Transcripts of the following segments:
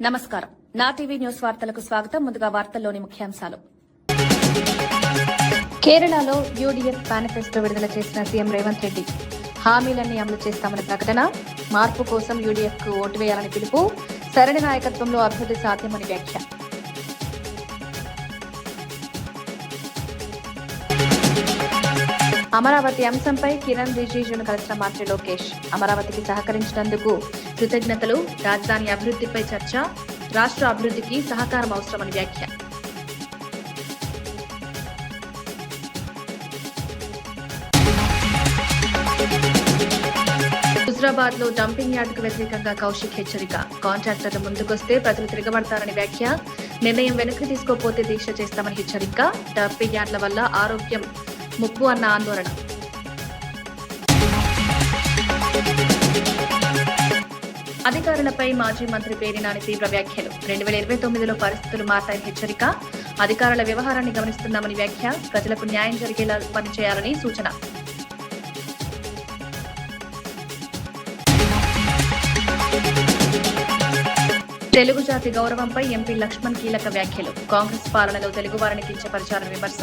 నమస్కారం. నా TV news వార్తలకు స్వాగతం. ముందుగా వార్తల్లోని ముఖ్యాంశాలు. కేరళలో యూడీఎఫ్ మేనిఫెస్టో విడుదల చేసిన సీఎం రేవంత్ రెడ్డి హామీలన్నీ అమలు చేస్తామని ప్రకటన. మార్పు కోసం యూడీఎఫ్ కు ఓటు వేయాలని పిలుపు. సరైన నాయకత్వంలో అభివృద్ధి సాధ్యమని వ్యాఖ్య. అమరావతి అంశంపై కిరణ్ రిజిజును కలిసిన మంత్రి లోకేష్. అమరావతికి సహకరించినందుకు కృతజ్ఞతలు. రాజధాని అభివృద్ధిపై చర్చ. రాష్ట్ర అభివృద్ధికి సహకారం అవసరమని వ్యాఖ్య. హుజరాబాద్ లో డంపింగ్ యార్డుకు వ్యతిరేకంగా కౌశిక్ హెచ్చరిక. కాంట్రాక్టర్లు ముందుకొస్తే ప్రజలు తిరగబడతారని వ్యాఖ్య. నిర్ణయం వెనక్కి తీసుకోకపోతే దీక్ష చేస్తామని హెచ్చరిక. డంపింగ్ యార్డుల వల్ల ఆరోగ్యం ముప్పు అన్న ఆందోళన. అధికారులపై మాజీ మంత్రి పేర్ని నాని తీవ్ర వ్యాఖ్యలు. 2029లో పరిస్థితులు మారతాయని హెచ్చరిక. అధికారుల వ్యవహారాన్ని గమనిస్తున్నామని వ్యాఖ్య. ప్రజలకు న్యాయం జరిగేలా పనిచేయాలని సూచన. తెలుగు జాతి గౌరవంపై ఎంపీ లక్ష్మణ్ కీలక వ్యాఖ్యలు. కాంగ్రెస్ పాలనలో తెలుగువారిని కించపరిచారని విమర్శ.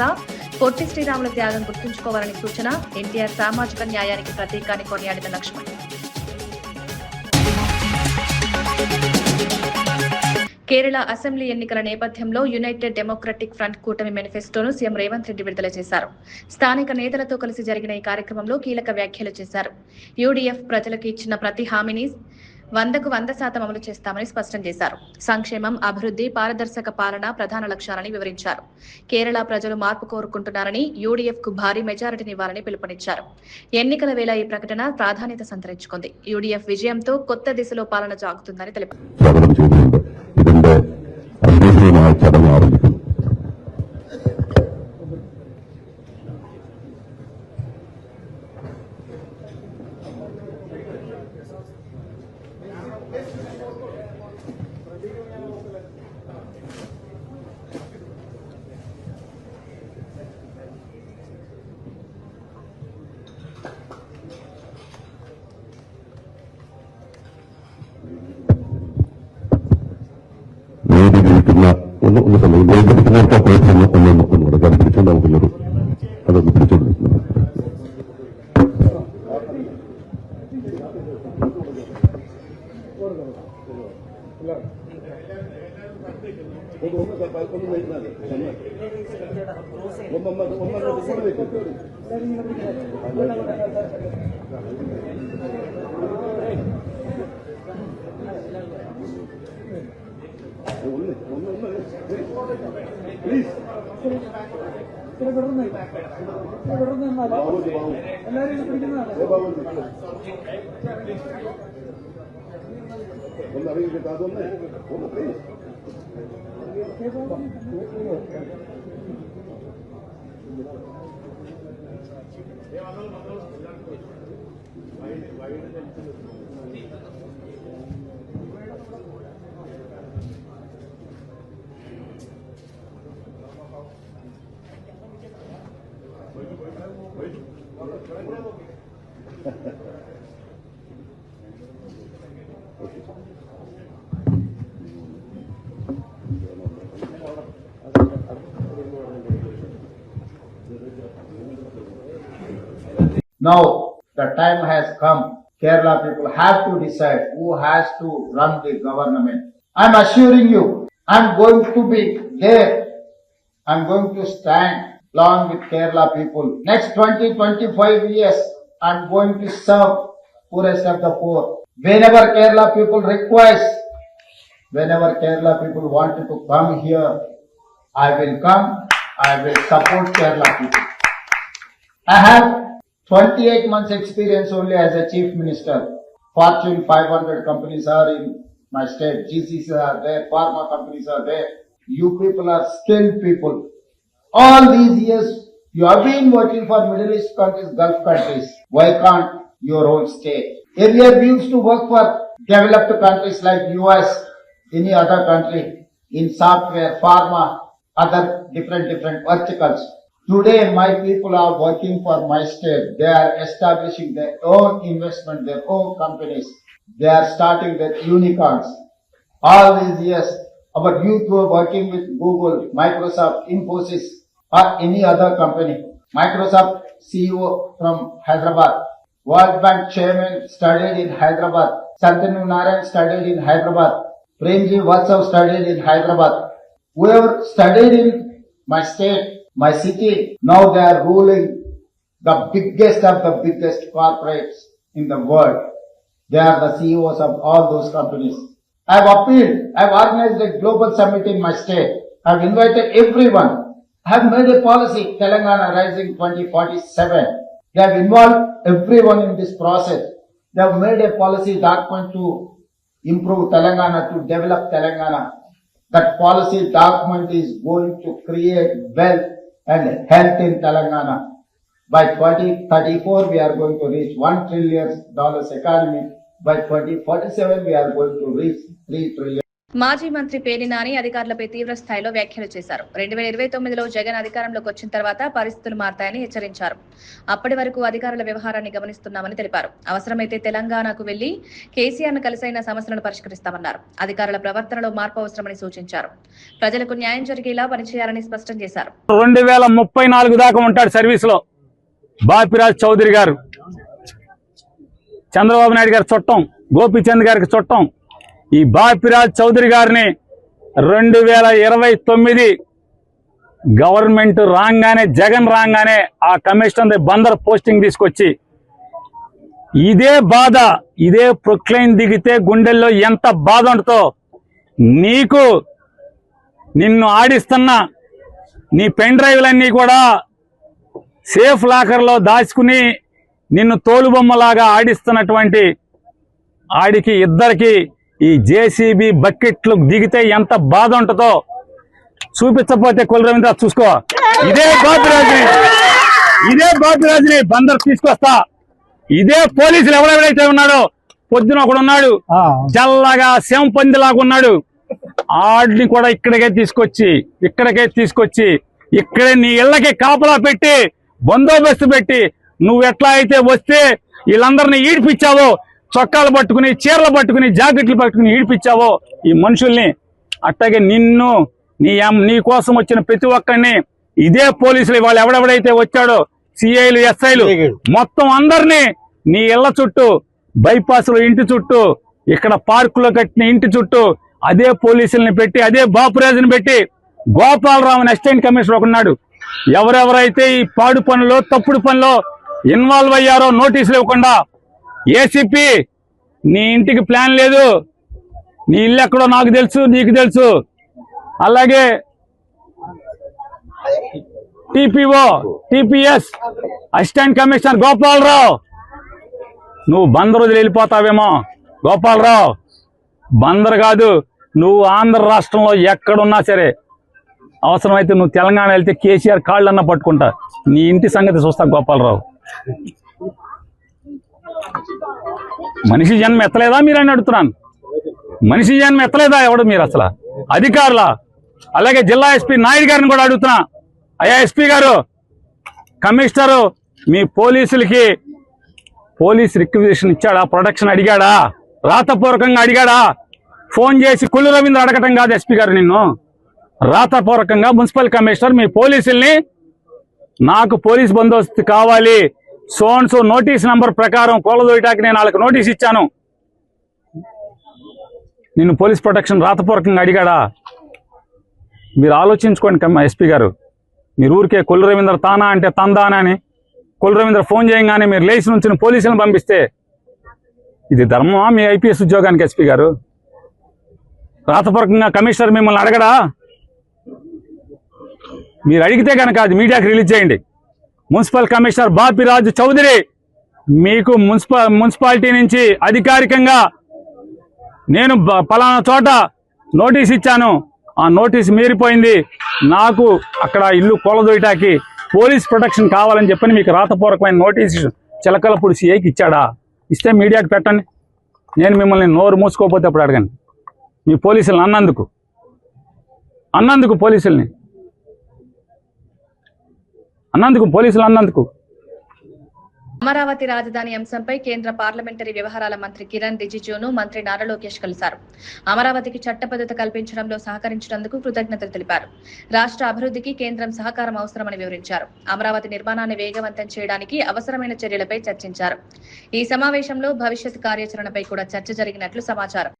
పొట్టి శ్రీరాముల త్యాగం గుర్తుంచుకోవాలని సూచన. ఎన్టీఆర్ సామాజిక న్యాయానికి ప్రతీకాన్ని కొనియాడిన లక్ష్మణ్. కేరళ అసెంబ్లీ ఎన్నికల నేపథ్యంలో యునైటెడ్ డెమోక్రటిక్ ఫ్రంట్ కూటమి మేనిఫెస్టోను సీఎం రేవంత్ రెడ్డి విడుదల చేశారు. స్థానిక నేతలతో కలిసి జరిగిన ఈ కార్యక్రమంలో కీలక వ్యాఖ్యలు చేశారు. యూడీఎఫ్ ప్రజలకు ఇచ్చిన ప్రతి హామీని 100% అమలు చేస్తామని స్పష్టం చేశారు. సంక్షేమం, అభివృద్ధి, పారదర్శక పాలన ప్రధాన లక్ష్యాలని వివరించారు. కేరళ ప్రజలు మార్పు కోరుకుంటున్నారని, యూడీఎఫ్ కు భారీ మెజారిటీనివ్వాలని పిలుపునిచ్చారు. ఎన్నికల వేళ ఈ ప్రకటన ప్రాధాన్యత సంతరించుకుంది. యూడీఎఫ్ విజయంతో కొత్త దిశలో పాలన సాగుతుందని తెలిపారు. അതൊന്ന് പിടിച്ചോണ്ട് പ്ലീസ് ഒന്ന് അറിയിക്കട്ടെ അതൊന്ന് please Now the time has come. Kerala people have to decide who has to run the government. I'm assuring you, I'm going to be there. I'm going to stand along with Kerala people. Next 20-25 years, I'm going to serve poorest of the poor. Whenever Kerala people request, whenever Kerala people wanted to come here, I will come. I will support Kerala people. I have 28 months experience only as a chief minister. Fortune 500 companies are in my state. GCCs are there. Pharma companies are there. You people are skilled people. All these years, you have been working for Middle East countries, Gulf countries. Why can't your own state? Earlier, we used to work for developed countries like US, any other country, in software, pharma, other different verticals. Today, my people are working for my state. They are establishing their own investment, their own companies. They are starting their unicorns. All these years, our youth were working with Google, Microsoft, Infosys, or any other company. Microsoft CEO from Hyderabad. World Bank chairman studied in Hyderabad. Santanu Narayan studied in Hyderabad. Premji Vatsav studied in Hyderabad. Whoever studied in my state, my city, now they are ruling the biggest of the biggest corporates in the world. They are the CEOs of all those companies. I have appealed. I have organized a global summit in my state. I have invited everyone. I have made a policy, Telangana Rising 2047. They have involved everyone in this process. They have made a policy document to improve Telangana, to develop Telangana. That policy document is going to create wealth and health in Telangana. By 2034, we are going to reach $1 trillion economy. By 2047, we are going to reach 3 trillion. మాజీ మంత్రి పేర్ని నాని అధికారులపై తీవ్ర స్థాయిలో వ్యాఖ్యలు చేశారు. 2029లో జగన్ అధికారంలోకి వచ్చిన తర్వాత పరిస్థితులు మారతాయని హెచ్చరించారు. అప్పటి వరకు అధికారుల వ్యవహారాన్ని గమనిస్తున్నామని తెలిపారు. అవసరమైతే తెలంగాణకు వెళ్లి కేసీఆర్ను కలిసైన సమస్యలను పరిష్కరిస్తామన్నారు. అధికారుల ప్రవర్తనలో మార్పు అవసరమని సూచించారు. ప్రజలకు న్యాయం జరిగేలా పనిచేయాలని స్పష్టం చేశారు. 2034 దాకా ఉంటాడు సర్వీస్ లో బాపిరాజ్ చౌదరి గారు. చంద్రబాబు నాయుడు గారి చుట్టం, గోపీచంద్ గారికి చుట్టం. ఈ బాపిరాజ్ చౌదరి గారిని 2029 గవర్నమెంట్ రాగానే, జగన్ రాగానే ఆ కమిషనర్ బందర్ పోస్టింగ్ తీసుకొచ్చి ఇదే బాధ, ఇదే ప్రొక్లైన్ దిగితే గుండెల్లో ఎంత బాధ ఉంటుందో నీకు, నిన్ను ఆడిస్తున్న నీ పెన్ డ్రైవ్లన్నీ కూడా సేఫ్ లాకర్లో దాచుకుని నిన్ను తోలుబొమ్మలాగా ఆడిస్తున్నటువంటి ఆడికి ఇద్దరికి ఈ జేసీబీ బకెట్లు దిగితే ఎంత బాధ ఉంటుందో చూపించకపోతే కులరవీంద్ర చూసుకో. ఇదే బాపిరాజుని బందర్ తీసుకొస్తా. ఇదే పోలీసులు ఎవరెవరైతే ఉన్నాడో, పొద్దున ఒకడు ఉన్నాడు చల్లగా శంపందిలాగా ఉన్నాడు, ఆడిని కూడా ఇక్కడికే తీసుకొచ్చి ఇక్కడే నీ ఇళ్ళకి కాపలా పెట్టి బందోబస్తు పెట్టి నువ్వు ఎట్లా అయితే వస్తే వీళ్ళందరినీ ఈడిపించావో, చొక్కాలు పట్టుకుని, చీరలు పట్టుకుని, జాకెట్లు పట్టుకుని ఈడిపించావో ఈ మనుషుల్ని, అట్లాగే నిన్ను నీ కోసం వచ్చిన ప్రతి ఒక్కరిని ఇదే పోలీసులు వాళ్ళు ఎవడెవడైతే వచ్చాడో సిఐలు, ఎస్ఐలు మొత్తం అందరినీ నీ ఇళ్ల చుట్టూ, బైపాస్ లో ఇంటి చుట్టూ, ఇక్కడ పార్కులో కట్టిన ఇంటి చుట్టూ అదే పోలీసుల్ని పెట్టి, అదే బాపురాజుని పెట్టి, గోపాలరావుని అసిస్టెంట్ కమిషనర్ ఒకన్నాడు. ఎవరెవరైతే ఈ పాడు పనులు, తప్పుడు పనులు ఇన్వాల్వ్ అయ్యారో నోటీసులు ఇవ్వకుండా, ఏసీపీ నీ ఇంటికి ప్లాన్ లేదు, నీ ఇల్లు ఎక్కడో నాకు తెలుసు, నీకు తెలుసు. అలాగే TPO, TPS assistant commissioner Gopalarao, నువ్వు బందర్ వదిలి వెళ్ళిపోతావేమో. గోపాలరావు, బందర్ కాదు, నువ్వు ఆంధ్ర రాష్ట్రంలో ఎక్కడున్నా సరే, అవసరమైతే నువ్వు తెలంగాణ వెళ్తే కేసీఆర్ కాళ్ళన్నా పట్టుకుంటా. నీ ఇంటి సంగతి చూస్తా గోపాలరావు. మనిషి జన్మ ఎత్తలేదా మీరని అడుగుతున్నాను. మనిషి జన్మ ఎత్తలేదా ఎవడు మీరు అసలు అధికారుల? అలాగే జిల్లా ఎస్పీ నాయుడు గారిని కూడా అడుగుతున్నా. అయ్యా ఎస్పీ గారు, కమిషనరు మీ పోలీసులకి పోలీస్ రిక్వెజిషన్ ఇచ్చాడా? ప్రొటెక్షన్ అడిగాడా? రాతపూర్వకంగా అడిగాడా? ఫోన్ చేసి కుళ్ళు రవీంద్ర అడగటం కాదు ఎస్పీ గారు, నిన్ను రాతపూర్వకంగా మున్సిపల్ కమిషనర్ మీ పోలీసుల్ని, నాకు పోలీస్ బందోబస్తు కావాలి, సోన్స్ నోటీస్ నంబర్ ప్రకారం కోలదోయటానికి నేను వాళ్ళకి నోటీస్ ఇచ్చాను, నిన్ను పోలీస్ ప్రొటెక్షన్ రాతపూర్వకంగా అడిగాడా? మీరు ఆలోచించుకోండి ఎస్పీ గారు. మీరు ఊరికే కుళ్ళు రవీంద్ర తానా అంటే తందానా అని కుళ్ళు రవీంద్ర ఫోన్ చేయగానే మీరు లేచి నుంచి పోలీసులను పంపిస్తే ఇది ధర్మమా మీ ఐపీఎస్ ఉద్యోగానికి? ఎస్పీ గారు, రాతపూర్వకంగా కమిషనర్ మిమ్మల్ని అడగడా? మీరు అడిగితే కనుక అది మీడియాకి రిలీజ్ చేయండి. మున్సిపల్ కమిషనర్ బాపిరాజు చౌదరి మీకు మున్సిపాలిటీ నుంచి అధికారికంగా నేను పలానా చోట నోటీస్ ఇచ్చాను, ఆ నోటీస్ మీరిపోయింది, నాకు అక్కడ ఇల్లు కూలదోయటానికి పోలీస్ ప్రొటెక్షన్ కావాలని చెప్పని మీకు రాతపూర్వకమైన నోటీసు చిలకలపూడి సిఐకి ఇచ్చాడా? ఇస్తే మీడియాకి పెట్టండి. నేను మిమ్మల్ని నోరు మూసుకోకపోతే అప్పుడు అడగండి. మీ పోలీసులను అన్నందుకు పోలీసులు అన్నందుకు అమరావతి రాజధాని అంశంపై కేంద్ర పార్లమెంటరీ వ్యవహారాల మంత్రి కిరణ్ రిజిజును మంత్రి నారా లోకేష్ కలిశారు. అమరావతికి చట్టబద్ధత కల్పించడంలో సహకరించినందుకు కృతజ్ఞతలు తెలిపారు. రాష్ట్ర అభివృద్ధికి కేంద్రం సహకారం అవసరమని వివరించారు. అమరావతి నిర్మాణాన్ని వేగవంతం చేయడానికి అవసరమైన చర్యలపై చర్చించారు. ఈ సమావేశంలో భవిష్యత్ కార్యాచరణపై కూడా చర్చ జరిగినట్లు సమాచారం.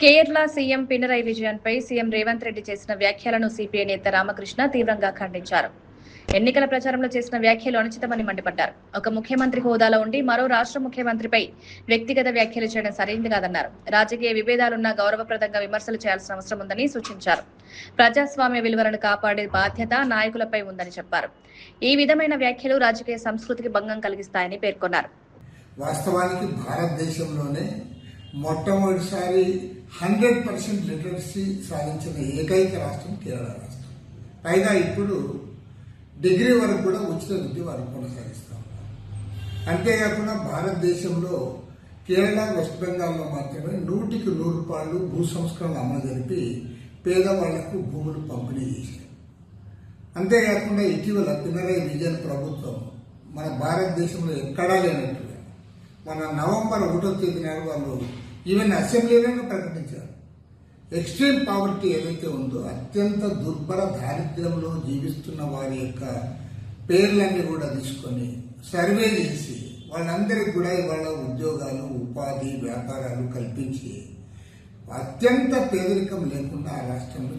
కేరళ సీఎం పినరయి విజయన్ పై సీఎం రేవంత్ రెడ్డి చేసిన వ్యాఖ్యలను సిపిఐ నేత రామకృష్ణ తీవ్రంగా ఖండించారు. ఎన్నికల ప్రచారంలో చేసిన వ్యాఖ్యలు అనుచితమని మండిపడ్డారు. ఒక ముఖ్యమంత్రి హోదాలో ఉండి మరో రాష్ట్ర ముఖ్యమంత్రిపై వ్యక్తిగత వ్యాఖ్యలు చేయడం సరైంది కాదన్నారు. రాజకీయ విభేదాలున్నా గౌరవప్రదంగా విమర్శలు చేయాల్సిన అవసరం ఉందని సూచించారు. ప్రజాస్వామ్య విలువలను కాపాడే బాధ్యత నాయకులపై ఉందని చెప్పారు. ఈ విధమైన వ్యాఖ్యలు రాజకీయ సంస్కృతికి భంగం కలిగిస్తాయని పేర్కొన్నారు. వాస్తవానికి భారతదేశంలోనే మొట్టమొదటిసారి 100% లిటరసీ సాధించిన ఏకైక రాష్ట్రం కేరళ రాష్ట్రం. పైగా ఇప్పుడు డిగ్రీ వరకు కూడా ఉచిత విద్య వారు కొనసాగిస్తూ ఉన్నారు. అంతేకాకుండా భారతదేశంలో కేరళ, వెస్ట్ బెంగాల్లో మాత్రమే 100కి 100 రూపాయలు భూ సంస్కరణలు అమలు జరిపి పేదవాళ్లకు భూములు పంపిణీ చేశారు. అంతేకాకుండా ఇటీవల పినరయి విజయన్ ప్రభుత్వం మన భారతదేశంలో ఎక్కడా లేనట్టుగా మన నవంబర్ 1వ తేదీ నాడు వాళ్ళు ఈవెన్ అసెంబ్లీలోనే ప్రకటించారు. ఎక్స్ట్రీమ్ పావర్టీ ఏదైతే ఉందో అత్యంత దుర్భర దారిద్ర్యంలో జీవిస్తున్న వారి యొక్క పేర్లన్నీ కూడా తీసుకొని సర్వే చేసి వాళ్ళందరికీ కూడా ఇవాళ ఉద్యోగాలు, ఉపాధి, వ్యాపారాలు కల్పించి అత్యంత పేదరికం లేకుండా ఆ రాష్ట్రంలో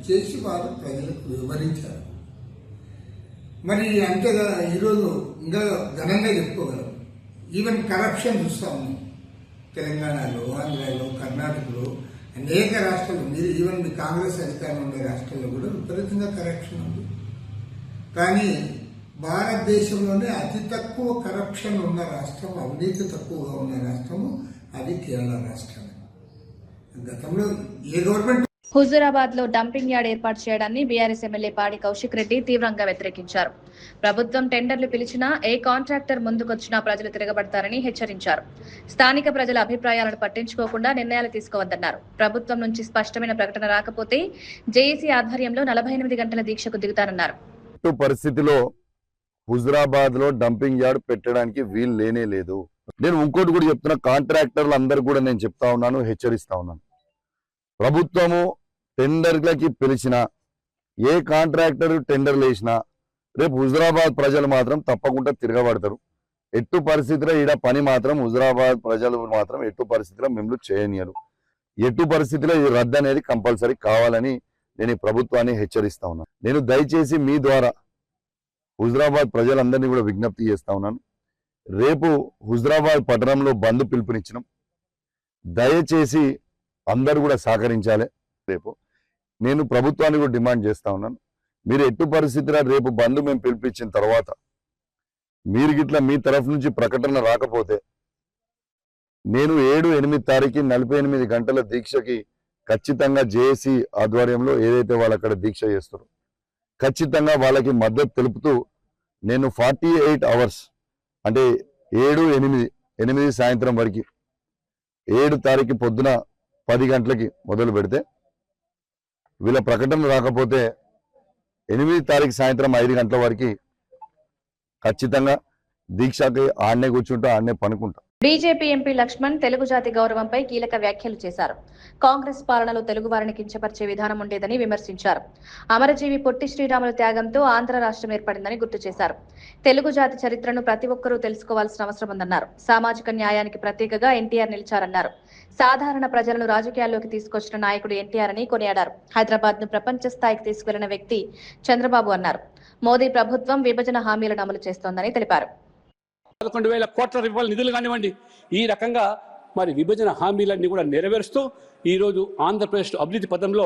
చేసి వారు ప్రజలకు వివరించారు. మరి అంతేగా ఈరోజు ఇంకా ఘనంగా చెప్పుకోగలం. ఈవెన్ కరప్షన్ చూస్తా ఉన్నాం. తెలంగాణలో, ఆంధ్రాలో, కర్ణాటకలో అనేక రాష్ట్రాలు, మీరు ఈవెన్ మీ కాంగ్రెస్ అధికారం ఉండే రాష్ట్రాల్లో కూడా విపరీతంగా కరప్షన్ ఉంది. కానీ భారతదేశంలోనే అతి తక్కువ కరప్షన్ ఉన్న రాష్ట్రం, అవినీతి తక్కువగా ఉన్న రాష్ట్రము అది కేరళ రాష్ట్రం. గతంలో ఏ గవర్నమెంట్ హుజూరాబాద్ లో డంపింగ్ యార్డ్ ఏర్పాటు చేయడాన్ని బీఆర్ఎస్ ఎమ్మెల్యే పాడి కౌశిక్ రెడ్డి తీవ్రంగా వ్యతిరేకించారు. ప్రభుత్వం టెండర్లు పిలిచినా ఏ కాంట్రాక్టర్ ముందుకొచ్చినా ప్రజలు తిరగబడతారని హెచ్చరించారు. స్థానిక ప్రజల అభిప్రాయాలను పట్టించుకోకుండా నిర్ణయాలు తీసుకోవద్దన్నారు. ప్రభుత్వం నుంచి స్పష్టమైన ప్రకటన రాకపోతే జేఏసీ ఆధ్వర్యంలో 48 గంటల దీక్షకు దిగుతానన్నారు. పరిస్థితిలో హుజురాబాద్ లో డంపింగ్ యార్డ్ పెట్టడానికి వీలు లేనే లేదు. నేను ఇంకోటి కూడా చెప్తున్నా, కాంట్రాక్టర్లు అందరు కూడా నేను చెప్తా ఉన్నాను, హెచ్చరిస్తా ఉన్నాను. ప్రభుత్వము టెండర్లకి పిలిచిన ఏ కాంట్రాక్టర్ టెండర్లు వేసినా రేపు హుజురాబాద్ ప్రజలు మాత్రం తప్పకుండా తిరగబడతారు. ఎట్టు పరిస్థితిలో ఈడ పని మాత్రం హుజురాబాద్ ప్రజలు మాత్రం ఎట్టు పరిస్థితిలో మిమ్మల్ని చేయనియరు. ఎట్టు పరిస్థితిలో ఈ రద్దు అనేది కంపల్సరీ కావాలని నేను ఈ ప్రభుత్వాన్ని హెచ్చరిస్తా ఉన్నాను. నేను దయచేసి మీ ద్వారా హుజురాబాద్ ప్రజలందరినీ కూడా విజ్ఞప్తి చేస్తా ఉన్నాను. రేపు హుజురాబాద్ పట్టణంలో బంద్ పిలుపునిచ్చినాం. దయచేసి అందరూ కూడా సహకరించాలి. రేపు నేను ప్రభుత్వాన్ని కూడా డిమాండ్ చేస్తా ఉన్నాను, మీరు ఎట్టు పరిస్థితిలో రేపు బంద్ మేము పిలిపించిన తర్వాత మీరు గిట్లా మీ తరఫు నుంచి ప్రకటన రాకపోతే నేను 7-8 తారీఖు 48 గంటల దీక్షకి ఖచ్చితంగా జేఏసీ ఆధ్వర్యంలో ఏదైతే వాళ్ళు అక్కడ దీక్ష చేస్తారో ఖచ్చితంగా వాళ్ళకి మద్దతు తెలుపుతూ నేను 48 అవర్స్ అంటే 7-8 సాయంత్రం వరకు 7 తారీఖు పొద్దున 10 గంటలకి మొదలు పెడితే వీళ్ళ ప్రకటన రాకపోతే 8 తారీఖు సాయంత్రం 5 గంటల వరకు ఖచ్చితంగా దీక్షకి ఆడనే కూర్చుంటా, ఆడనే పనుకుంటా. బీజేపీ ఎంపీ లక్ష్మణ్ తెలుగు జాతి గౌరవంపై కీలక వ్యాఖ్యలు చేశారు. కాంగ్రెస్ పాలనలో తెలుగు వారిని కించపరిచే విధానం ఉండేదని విమర్శించారు. అమరజీవి పొట్టి శ్రీరాములు త్యాగంతో ఆంధ్ర రాష్ట్రం ఏర్పడిందని గుర్తు చేశారు. తెలుగు జాతి చరిత్రను ప్రతి ఒక్కరూ తెలుసుకోవాల్సిన అవసరం ఉందన్నారు. సామాజిక న్యాయానికి ప్రత్యేకగా ఎన్టీఆర్ నిలిచారన్నారు. సాధారణ ప్రజలను రాజకీయాల్లోకి తీసుకొచ్చిన నాయకుడు ఎన్టీఆర్ అని కొనియాడారు. హైదరాబాద్ ను ప్రపంచ స్థాయికి తీసుకెళ్లిన వ్యక్తి చంద్రబాబు అన్నారు. మోదీ ప్రభుత్వం విభజన హామీలను అమలు చేస్తోందని తెలిపారు. 11,000 కోట్ల రూపాయల నిధులు కానివ్వండి, ఈ రకంగా మరి విభజన హామీలన్నీ కూడా నెరవేరుస్తూ ఈరోజు ఆంధ్రప్రదేశ్ అభివృద్ధి పథంలో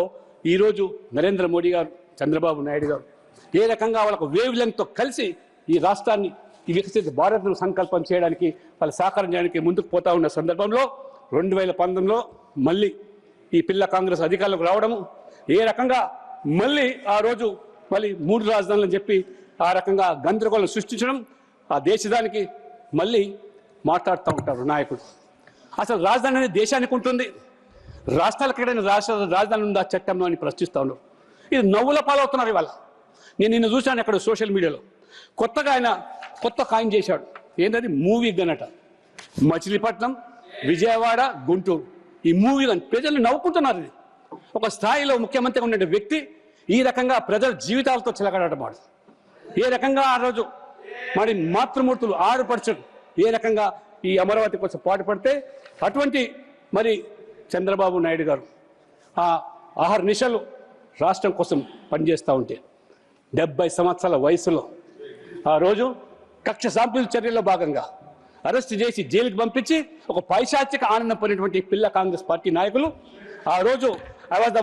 ఈరోజు నరేంద్ర మోడీ గారు, చంద్రబాబు నాయుడు గారు ఏ రకంగా వాళ్ళకు వేవ్ లెంగ్త్తో కలిసి ఈ రాష్ట్రాన్ని ఈ వికసిత భారత్ను సంకల్పం చేయడానికి వాళ్ళ సహకారం చేయడానికి ముందుకు పోతా ఉన్న సందర్భంలో 2019లో మళ్ళీ ఈ పిల్ల కాంగ్రెస్ అధికారులకు రావడము, ఏ రకంగా మళ్ళీ ఆ రోజు మళ్ళీ 3 రాజధానులు అని చెప్పి ఆ రకంగా గందరగోళం సృష్టించడం, ఆ దేశానికి మళ్ళీ మాట్లాడుతూ ఉంటారు నాయకుడు. అసలు రాజధాని అనేది దేశానికి ఉంటుంది, రాష్ట్రాలకు ఎక్కడైనా రాజధాని ఉందా చట్టంలో అని ప్రశ్నిస్తూ ఉన్నారు. ఇది నవ్వుల పాలవుతున్నారు ఇవాళ. నేను నిన్ను చూశాను అక్కడ సోషల్ మీడియాలో. కొత్తగా ఆయన కొత్త కాయిన్ చేశాడు. ఏంటది? మూవీ గనట. మచిలీపట్నం, విజయవాడ, గుంటూరు ఈ మూవీ గన్ ప్రజలు నవ్వుకుంటున్నారు. ఇది ఒక స్థాయిలో ముఖ్యమంత్రిగా ఉండే వ్యక్తి ఈ రకంగా ప్రజల జీవితాలతో చిలకడటమాడు. ఏ రకంగా ఆ రోజు మరి మాతృమూర్తులు ఆరుపరచడు ఏ రకంగా ఈ అమరావతి కోసం పాటుపడితే, అటువంటి మరి చంద్రబాబు నాయుడు గారు ఆ అహర్నిశలు రాష్ట్రం కోసం పనిచేస్తూ ఉంటే 70 సంవత్సరాల వయసులో ఆ రోజు కక్ష సాంపుల చర్యల్లో భాగంగా అరెస్ట్ చేసి జైలుకి పంపించి ఒక పైశాచిక ఆనందం పొందినటువంటి పిల్ల కాంగ్రెస్ పార్టీ నాయకులు ఆ రోజు I was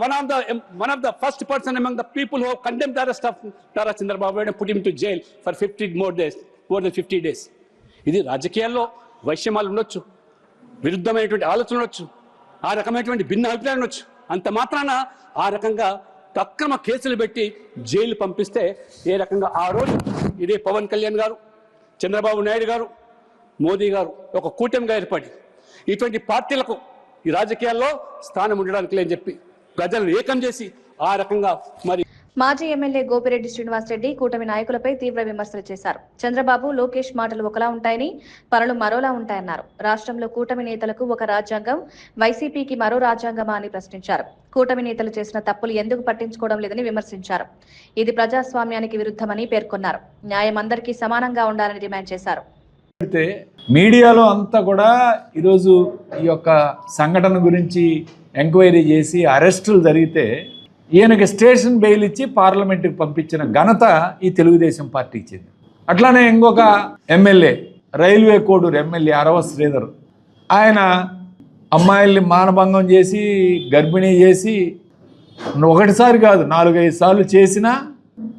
one of the first person among the people who have condemned the arrest of Tara Chandrababu and put him to jail for 50 more than 50 days. ఇది రాజకీయాల్లో వైషమ్యాలు ఉండొచ్చు, విరుద్ధమైనటువంటి ఆలోచనలు ఉండొచ్చు, ఆ రకమైనటువంటి భిన్న అభిప్రాయాలు ఉండొచ్చు. అంత మాత్రాన ఆ రకంగా అక్రమ కేసులు పెట్టి జైలు పంపిస్తే ఏ రకంగా ఆ రోజు ఇదే పవన్ కళ్యాణ్ గారు, చంద్రబాబు నాయుడు గారు, మోదీ గారు ఒక కూటమిగా ఏర్పడి ఇటువంటి పార్టీలకు ఈ రాజకీయాల్లో స్థానం ఉండడానికి లేని చెప్పి ప్రజలను ఏకం చేసి ఆ రకంగా మరి మాజీ ఎమ్మెల్యే గోపిరెడ్డి శ్రీనివాసరెడ్డి కూటమి నాయకులపై తీవ్ర విమర్శలు చేశారు. చంద్రబాబు, లోకేష్ మాటలు ఒకలా ఉంటాయని, పనులు మరోలా ఉంటాయన్నారు. రాష్ట్రంలో కూటమి నేతలకు ఒక రాజ్యాంగం, వైసీపీకి మరో రాజ్యాంగమా అని ప్రశ్నించారు. కూటమి నేతలు చేసిన తప్పులు ఎందుకు పట్టించుకోవడం లేదని విమర్శించారు. ఇది ప్రజాస్వామ్యానికి విరుద్ధమని పేర్కొన్నారు. న్యాయం అందరికీ సమానంగా ఉండాలని డిమాండ్ చేశారు. మీడియాలో అంతా కూడా ఈరోజు ఈ యొక్క సంఘటన గురించి ఎంక్వైరీ చేసి అరెస్టులు జరిగితే ఈయనకి స్టేషన్ బెయిల్ ఇచ్చి పార్లమెంటుకి పంపించిన ఘనత ఈ తెలుగుదేశం పార్టీకి చెందింది. అట్లానే ఇంకొక ఎమ్మెల్యే, రైల్వే కోడూరు ఎమ్మెల్యే అరవ శ్రీధర్, ఆయన అమ్మాయిల్ని మానభంగం చేసి గర్భిణీ చేసి ఒకటిసారి కాదు 4-5 సార్లు చేసినా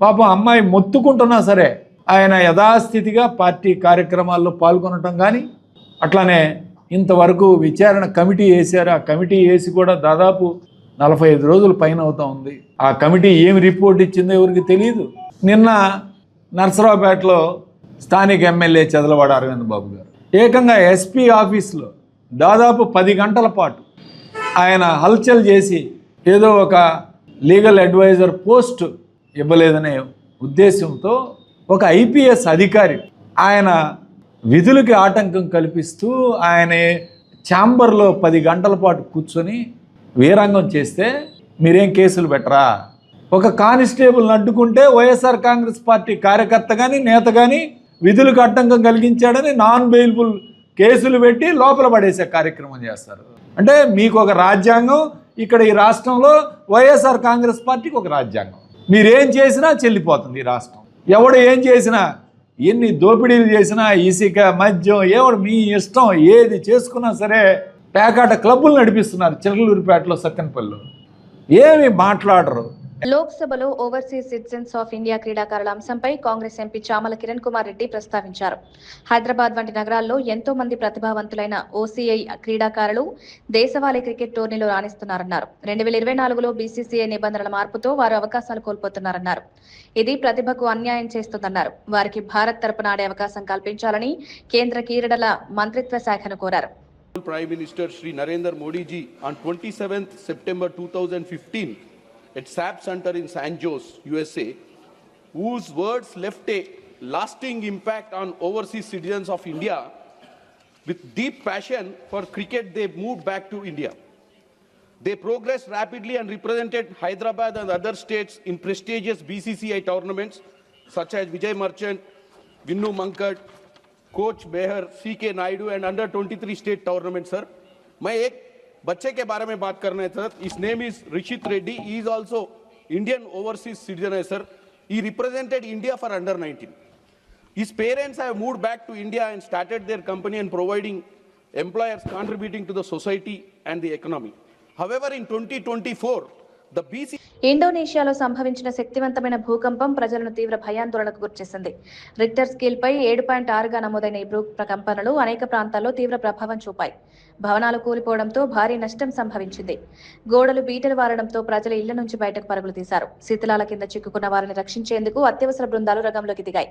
పాపం అమ్మాయి మొత్తుకుంటున్నా సరే ఆయన యథాస్థితిగా పార్టీ కార్యక్రమాల్లో పాల్గొనటం కానీ, అట్లానే ఇంతవరకు విచారణ కమిటీ వేశారు. ఆ కమిటీ వేసి కూడా దాదాపు 45 రోజుల పైన అవుతా ఉంది. ఆ కమిటీ ఏమి రిపోర్ట్ ఇచ్చిందో ఎవరికి తెలియదు. నిన్న నర్సరావుపేటలో స్థానిక ఎమ్మెల్యే చదలవాడ అరవింద్ బాబు గారు ఏకంగా ఎస్పీ ఆఫీస్లో దాదాపు 10 గంటల పాటు ఆయన హల్చల్ చేసి ఏదో ఒక లీగల్ అడ్వైజర్ పోస్ట్ ఇవ్వలేదనే ఉద్దేశంతో ఒక ఐపీఎస్ అధికారి ఆయన విధులకి ఆటంకం కల్పిస్తూ ఆయన ఛాంబర్లో 10 గంటల పాటు కూర్చొని వీరంగం చేస్తే మీరేం కేసులు పెట్టరా? ఒక కానిస్టేబుల్ని అడ్డుకుంటే వైఎస్ఆర్ కాంగ్రెస్ పార్టీ కార్యకర్త కానీ నేత కానీ విధులకు ఆటంకం కలిగించాడని నాన్ బెయిలబుల్ కేసులు పెట్టి లోపల పడేసే కార్యక్రమం చేస్తారు. అంటే మీకు ఒక రాజ్యాంగం, ఇక్కడ ఈ రాష్ట్రంలో వైఎస్ఆర్ కాంగ్రెస్ పార్టీకి ఒక రాజ్యాంగం. మీరేం చేసినా చెల్లిపోతుంది ఈ రాష్ట్రం. ఎవడు ఏం చేసినా, ఎన్ని దోపిడీలు చేసినా, ఇసుక, మద్యం, ఎవడు మీ ఇష్టం ఏది చేసుకున్నా సరే పేకాట క్లబ్బులు నడిపిస్తున్నారు చిలకలూరిపేటలో, సత్తెనపల్లిలో. ఏమి మాట్లాడరు. లోక్సభలో ఓవర్సీస్ సిటిజన్స్ ఆఫ్ ఇండియా క్రీడాకారుల అంశంపై కాంగ్రెస్ ఎంపీ చామల కిరణ్ కుమార్ రెడ్డి ప్రస్తావించారు. హైదరాబాద్ వంటి నగరాల్లో ఎంతో మంది ప్రతిభావంతులైన ఓసీఐ క్రీడాకారులు దేశవాళీ క్రికెట్ టోర్నీలో రాణిస్తున్నారన్నారు. 2024లో బీసీసీఐ నిబంధనల మార్పుతో వారు అవకాశాలు కోల్పోతున్నారన్నారు. ఇది ప్రతిభకు అన్యాయం చేస్తుందన్నారు. వారికి భారత్ తరపున ఆడే అవకాశం కల్పించాలని కేంద్ర క్రీడల మంత్రిత్వ శాఖను కోరారు. Prime Minister Shri Narendra Modi ji on 27th September 2015 at SAP Center in San Jose, USA, whose words left a lasting impact on overseas citizens of India. With deep passion for cricket, they moved back to India. They progressed rapidly and represented Hyderabad and other states in prestigious BCCI tournaments such as Vijay Merchant, Vinnu Mankad, coach Behar, CK Naidu and under 23 state tournament. Sir, मैं एक बच्चे के बारे में बात करना है sir. His name is Rishit Reddy. He is also Indian overseas citizen है sir. He represented India for under 19. His parents have moved back to India and started their company and providing employers contributing to the society and the economy. However, in 2024, The BC ఇండోనేషియాలో సంభవించిన శక్తివంతమైన భూకంపం ప్రజలను తీవ్ర భయాందోళనకు గురిచేసింది. Richter స్కేల్పై 7.6గా నమోదైన ఈ భూకంపనలు అనేక ప్రాంతాల్లో తీవ్ర ప్రభావం చూపాయి. భవనాలు కూలిపోవడంతో భారీ నష్టం సంభవించింది. గోడలు బీటలు వారడంతో ప్రజలు ఇళ్ల నుంచి బయటకు పరుగులు తీశారు. శిథిలాల కింద చిక్కుకున్న వారిని రక్షించేందుకు అత్యవసర బృందాలు రంగంలోకి దిగాయి.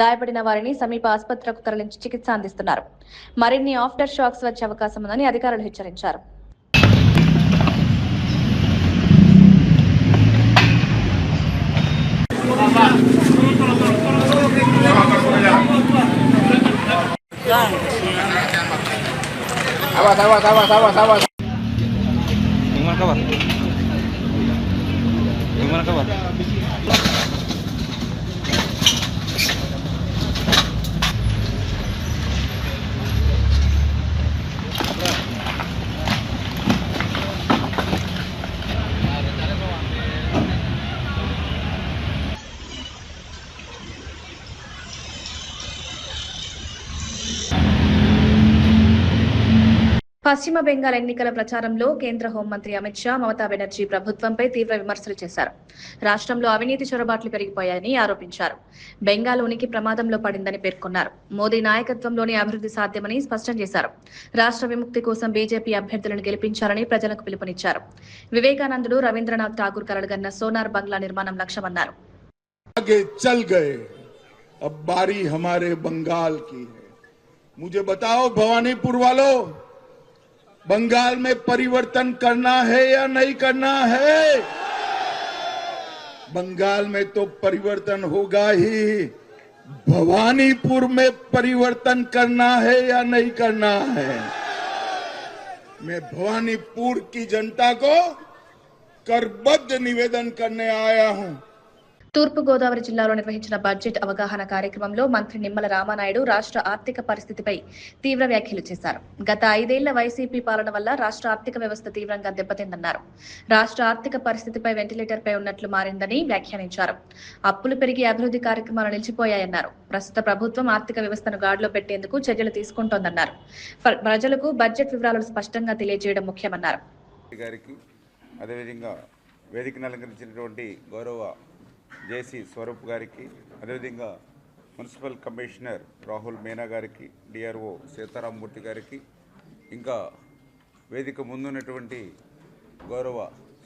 గాయపడిన వారిని సమీప ఆసుపత్రికి తరలించి చికిత్స అందిస్తున్నారు. మరిన్ని ఆఫ్టర్ షాక్స్ వచ్చే అవకాశం ఉందని అధికారులు హెచ్చరించారు. Awas. Gimana kabar? పశ్చిమ బెంగాల్ ఎన్నికల ప్రచారంలో కేంద్ర హోంమంత్రి అమిత్ షా మమతా బెనర్జీ ప్రభుత్వంపై తీవ్ర విమర్శలు చేశారు. రాష్ట్రంలో అవినీతి చొరబాట్లు పెరిగిపోయాయని ఆరోపించారు. బెంగాల్ ఉనికి ప్రమాదంలో పడిందని పేర్కొన్నారు. మోదీ నాయకత్వంలోనే అభివృద్ధి సాధ్యమని స్పష్టం చేశారు. రాష్ట్ర విముక్తి కోసం బీజేపీ అభ్యర్థులను గెలిపించాలని ప్రజలకు పిలుపునిచ్చారు. వివేకానందుడు రవీంద్రనాథ్ ఠాగూర్ కలలుగన్న సోనార్ బంగ్లా నిర్మాణం లక్ష్యమన్నారు. अब बारी हमारे बंगाल की है। मुझे बताओ भवानीपुर वालों, बंगाल में परिवर्तन करना है या नहीं करना है? बंगाल में तो परिवर्तन होगा ही, भवानीपुर में परिवर्तन करना है या नहीं करना है? मैं भवानीपुर की जनता को करबद्ध निवेदन करने आया हूं। తూర్పు గోదావరి జిల్లాలో నిర్వహించిన బడ్జెట్ అవగాహన కార్యక్రమంలో మంత్రి నిమ్మల రామానాయుడు రాష్ట్ర ఆర్థిక పరిస్థితిపై తీవ్ర వ్యాఖ్యలు చేశారు. గత 5 ఏళ్ల వైసీపీ పాలన వల్ల రాష్ట్ర ఆర్థిక వ్యవస్థ తీవ్రంగా దెబ్బతిందన్నారు. రాష్ట్ర ఆర్థిక పరిస్థితిపై వెంటిలేటర్పై ఉన్నట్లు మారిందని వ్యాఖ్యానించారు. అప్పులు పెరిగి అభివృద్ధి కార్యక్రమాలు నిలిచిపోయాయన్నారు. ప్రస్తుత ప్రభుత్వం ఆర్థిక వ్యవస్థను గాడిలో పెట్టేందుకు చర్యలు తీసుకుంటోందన్నారు. ప్రజలకు బడ్జెట్ వివరాలు స్పష్టంగా తెలియజేయడం ముఖ్యమన్నారు. జేసీ స్వరూప్ గారికి, అదేవిధంగా మున్సిపల్ కమిషనర్ రాహుల్ మీనా గారికి, డిఆర్ఓ సీతారామమూర్తి గారికి, ఇంకా వేదిక ముందున్నటువంటి గౌరవ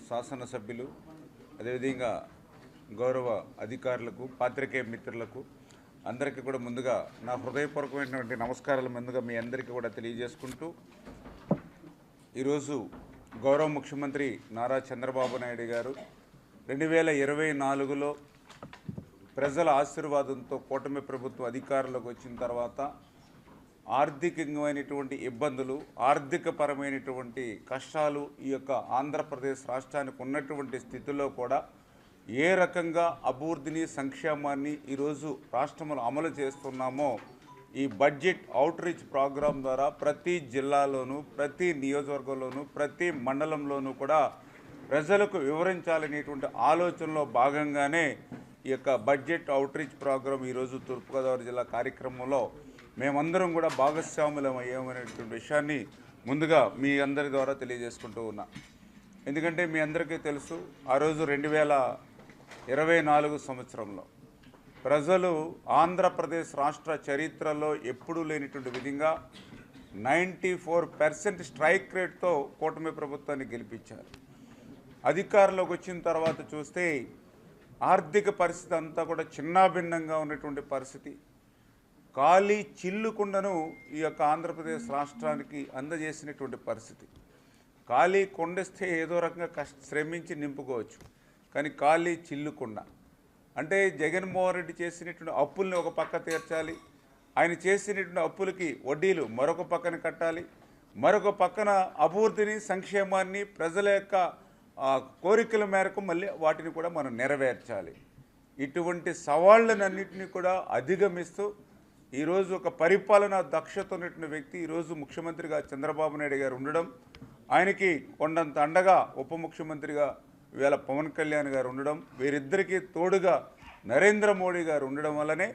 శాసనసభ్యులు, అదేవిధంగా గౌరవ అధికారులకు, పాత్రికేయ మిత్రులకు అందరికీ కూడా ముందుగా నా హృదయపూర్వకమైనటువంటి నమస్కారాలు ముందుగా మీ అందరికీ కూడా తెలియజేసుకుంటూ, ఈరోజు గౌరవ ముఖ్యమంత్రి నారా చంద్రబాబు నాయుడు గారు 2024లో ప్రజల ఆశీర్వాదంతో కూటమి ప్రభుత్వం అధికారంలోకి వచ్చిన తర్వాత ఆర్థికమైనటువంటి ఇబ్బందులు, ఆర్థికపరమైనటువంటి కష్టాలు ఈ యొక్క ఆంధ్రప్రదేశ్ రాష్ట్రానికి ఉన్నటువంటి స్థితిలో కూడా ఏ రకంగా అభివృద్ధిని, సంక్షేమాన్ని ఈరోజు రాష్ట్రంలో అమలు చేస్తున్నామో ఈ బడ్జెట్ అవుట్ రీచ్ ప్రోగ్రాం ద్వారా ప్రతి జిల్లాలోనూ, ప్రతి నియోజకవర్గంలోనూ, ప్రతి మండలంలోనూ కూడా ప్రజలకు వివరించాలనేటువంటి ఆలోచనలో భాగంగానే ఈ యొక్క బడ్జెట్ అవుట్ రీచ్ ప్రోగ్రాం ఈరోజు తూర్పుగోదావరి జిల్లా కార్యక్రమంలో మేమందరం కూడా భాగస్వాములం అయ్యామనేటువంటి విషయాన్ని ముందుగా మీ అందరి ద్వారా తెలియజేసుకుంటూ ఉన్నా. ఎందుకంటే మీ అందరికీ తెలుసు, ఆ రోజు 2024 సంవత్సరంలో ప్రజలు ఆంధ్రప్రదేశ్ రాష్ట్ర చరిత్రలో ఎప్పుడూ లేనిటువంటి విధంగా 94% స్ట్రైక్ రేట్తో కూటమి ప్రభుత్వాన్ని గెలిపించారు. అధికారంలోకి వచ్చిన తర్వాత చూస్తే ఆర్థిక పరిస్థితి అంతా కూడా చిన్నాభిన్నంగా ఉన్నటువంటి పరిస్థితి. ఖాళీ చిల్లుకుండను ఈ యొక్క ఆంధ్రప్రదేశ్ రాష్ట్రానికి అందజేసినటువంటి పరిస్థితి. ఖాళీ కొండేస్తే ఏదో రకంగా శ్రమించి నింపుకోవచ్చు, కానీ ఖాళీ చిల్లుకుండ అంటే జగన్మోహన్ రెడ్డి చేసినటువంటి అప్పుల్ని ఒక పక్క తీర్చాలి, ఆయన చేసినటువంటి అప్పులకి వడ్డీలు మరొక పక్కన కట్టాలి, మరొక పక్కన అభివృద్ధిని, సంక్షేమాన్ని, ప్రజల యొక్క కోరికల మేరకు మళ్ళీ వాటిని కూడా మనం నెరవేర్చాలి. ఇటువంటి సవాళ్ళనన్నింటినీ కూడా అధిగమిస్తూ ఈరోజు ఒక పరిపాలన దక్షత ఉన్నటువంటి వ్యక్తి ఈరోజు ముఖ్యమంత్రిగా చంద్రబాబు నాయుడు గారు ఉండడం, ఆయనకి కొండంత అండగా ఉప ముఖ్యమంత్రిగా ఇవాళ పవన్ కళ్యాణ్ గారు ఉండడం, వీరిద్దరికీ తోడుగా నరేంద్ర మోడీ గారు ఉండడం వల్లనే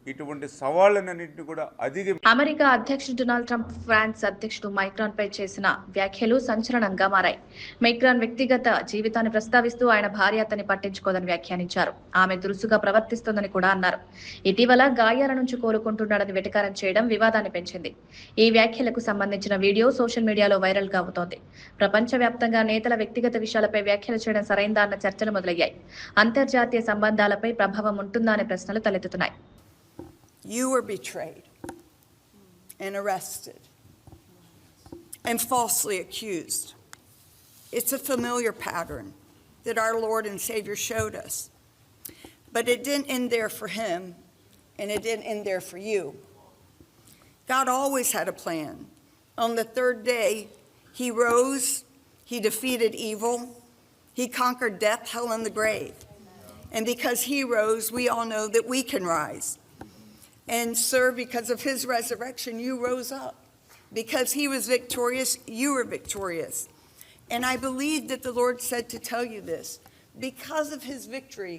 ఇటువంటి సవాళ్ళన్నింటినీ కూడా అమెరికా అధ్యక్షుడు డొనాల్డ్ ట్రంప్ ఫ్రాన్స్ అధ్యక్షుడు మైక్రాన్ పై చేసిన వ్యాఖ్యలు సంచలనంగా మారాయి. మైక్రాన్ వ్యక్తిగత జీవితాన్ని ప్రస్తావిస్తూ ఆయన భార్య అతన్ని పట్టించుకోదని వ్యాఖ్యానించారు. ఆమె దురుసుగా ప్రవర్తిస్తోందని కూడా అన్నారు. ఇటీవల గాయాల నుంచి కోలుకుంటున్నాడని వెటకారం చేయడం వివాదాన్ని పెంచింది. ఈ వ్యాఖ్యలకు సంబంధించిన వీడియో సోషల్ మీడియాలో వైరల్ గా అవుతోంది. ప్రపంచవ్యాప్తంగా నేతల వ్యక్తిగత విషయాలపై వ్యాఖ్యలు చేయడం సరైందా అన్న చర్చలు మొదలయ్యాయి. అంతర్జాతీయ సంబంధాలపై ప్రభావం ఉంటుందా అనే ప్రశ్నలు తలెత్తుతున్నాయి. You were betrayed and arrested and falsely accused. It's a familiar pattern that our Lord and Savior showed us. But it didn't end there for him, and it didn't end there for you. God always had a plan. On the third day, he rose, he defeated evil, he conquered death, hell, and the grave. And because he rose, we all know that we can rise. And sir, because of his resurrection, you rose up. Because he was victorious, you were victorious. And I believe that the Lord said to tell you this. Because of his victory,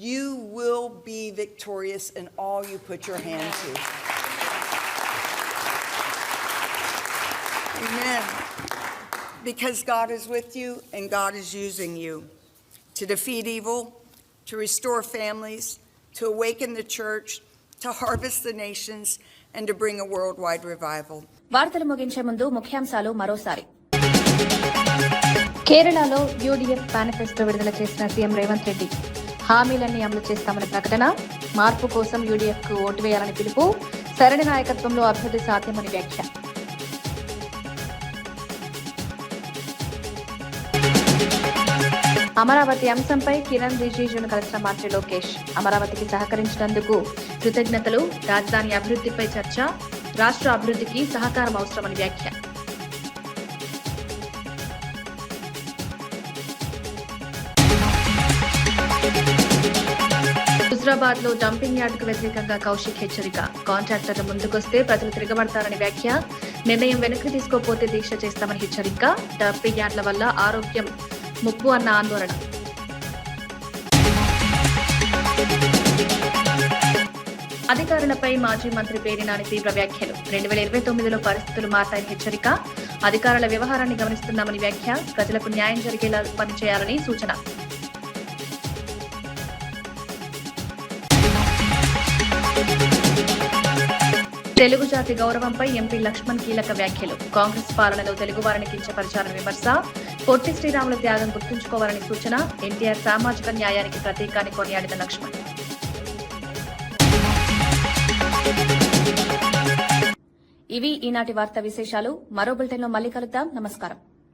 you will be victorious in all you put your hand to. Amen. Because God is with you and God is using you to defeat evil, to restore families, to awaken the church, to harvest the nations, and to bring a worldwide revival. వార్తలు ముగించే ముందు ముఖ్యాంశాలు మరోసారి. కేరళలో UDF manifesto విడుదల చేసిన CM Revanth Reddy హామీలన్నీ అమలు చేస్తామని ప్రకటన. మార్పు కోసం యూడీఎఫ్ కు ఓటు వేయాలని పిలుపు. సరైన నాయకత్వంలో అభివృద్ధి సాధ్యమని వ్యాఖ్య. అమరావతి అంశంపై కిరణ్ రిజిజును కలిసిన మంత్రి లోకేష్. అమరావతికి సహకరించినందుకు కృతజ్ఞతలు. రాజధాని అభివృద్ధిపై చర్చ. రాష్ట్ర అభివృద్ధికి సహకారం అవసరమని వ్యాఖ్య. హుజరాబాద్ లో డంపింగ్ యార్డుకు వ్యతిరేకంగా కౌశిక్ హెచ్చరిక. కాంట్రాక్టర్లు ముందుకొస్తే ప్రజలు తిరగబడతారని వ్యాఖ్య. నిర్ణయం వెనక్కి తీసుకోకపోతే దీక్ష చేస్తామని హెచ్చరిక. డంపింగ్ యార్డుల వల్ల ఆరోగ్యం ముప్పు అన్న ఆందోళన. అధికారులపై మాజీ మంత్రి పేర్ని నాని తీవ్ర వ్యాఖ్యలు. 2029లో పరిస్థితులు మారతాయని హెచ్చరిక. అధికారుల వ్యవహారాన్ని గమనిస్తున్నామని వ్యాఖ్య. ప్రజలకు న్యాయం జరిగేలా పనిచేయాలని సూచన. తెలుగు జాతి గౌరవంపై ఎంపీ లక్ష్మణ్ కీలక వ్యాఖ్యలు. కాంగ్రెస్ పాలనలో తెలుగువారిని కించపరిచారని విమర్శ. పొట్టి శ్రీరాములు త్యాగం గుర్తుంచుకోవాలని సూచన. ఎన్టీఆర్ సామాజిక న్యాయానికి ప్రతీకాన్ని కొనియాడిన లక్ష్మణ్. ఇవి ఈనాటి వార్తా విశేషాలు. మరో బులెటిన్లో మళ్ళీ కలుద్దాం. నమస్కారం.